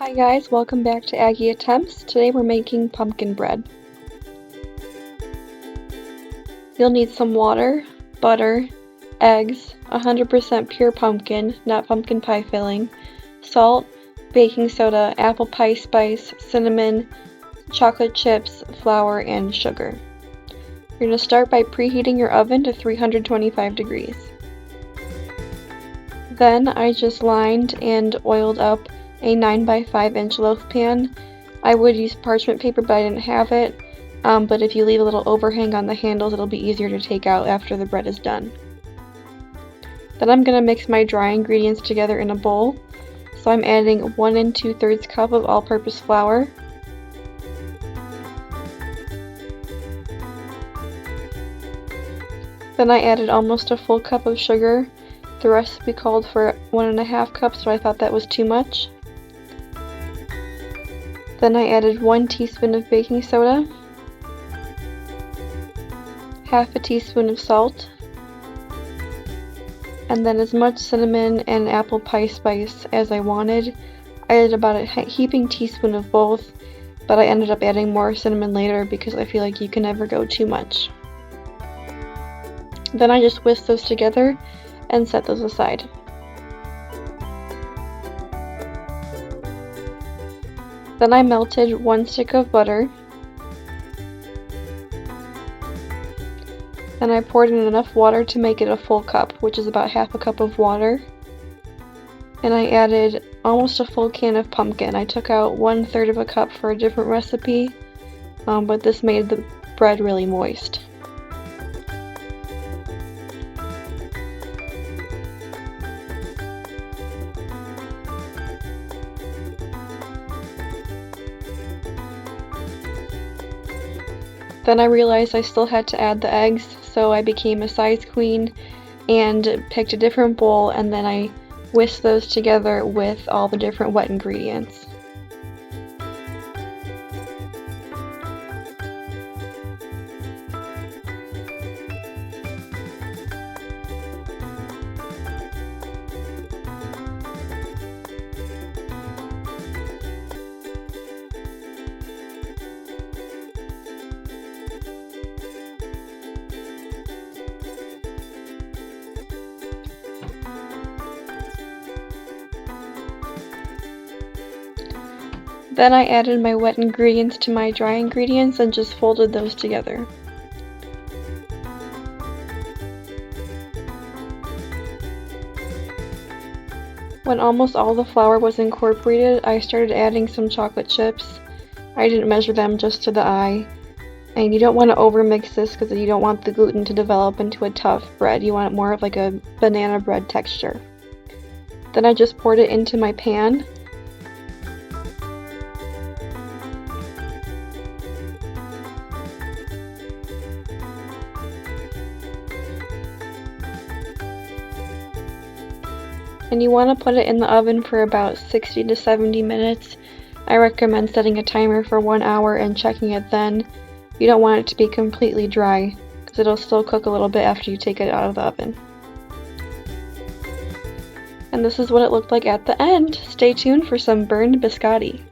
Hi guys, welcome back to Aggie Attempts. Today we're making pumpkin bread. You'll need some water, butter, eggs, 100% pure pumpkin, not pumpkin pie filling, salt, baking soda, apple pie spice, cinnamon, chocolate chips, flour, and sugar. You're going to start by preheating your oven to 325 degrees. Then I just lined and oiled up a 9x5 inch loaf pan. I would use parchment paper, but I didn't have it. But if you leave a little overhang on the handles, it'll be easier to take out after the bread is done. Then I'm going to mix my dry ingredients together in a bowl. So I'm adding 1 2/3 cup of all-purpose flour, then I added almost a full cup of sugar. The recipe called for 1.5 cups, so I thought that was too much. Then I added 1 teaspoon of baking soda, half a teaspoon of salt, and then as much cinnamon and apple pie spice as I wanted. I added about a heaping teaspoon of both, but I ended up adding more cinnamon later because I feel like you can never go too much. Then I just whisked those together and set those aside. Then I melted 1 stick of butter. Then I poured in enough water to make it a full cup, which is about half a cup of water. And I added almost a full can of pumpkin. I took out 1/3 of a cup for a different recipe, but this made the bread really moist. Then I realized I still had to add the eggs, so I became a size queen and picked a different bowl, and then I whisked those together with all the different wet ingredients. Then I added my wet ingredients to my dry ingredients and just folded those together. When almost all the flour was incorporated, I started adding some chocolate chips. I didn't measure them, just to the eye. And you don't want to overmix this because you don't want the gluten to develop into a tough bread. You want it more of like a banana bread texture. Then I just poured it into my pan. And you want to put it in the oven for about 60 to 70 minutes. I recommend setting a timer for 1 hour and checking it then. You don't want it to be completely dry because it'll still cook a little bit after you take it out of the oven. And this is what it looked like at the end. Stay tuned for some burned biscotti.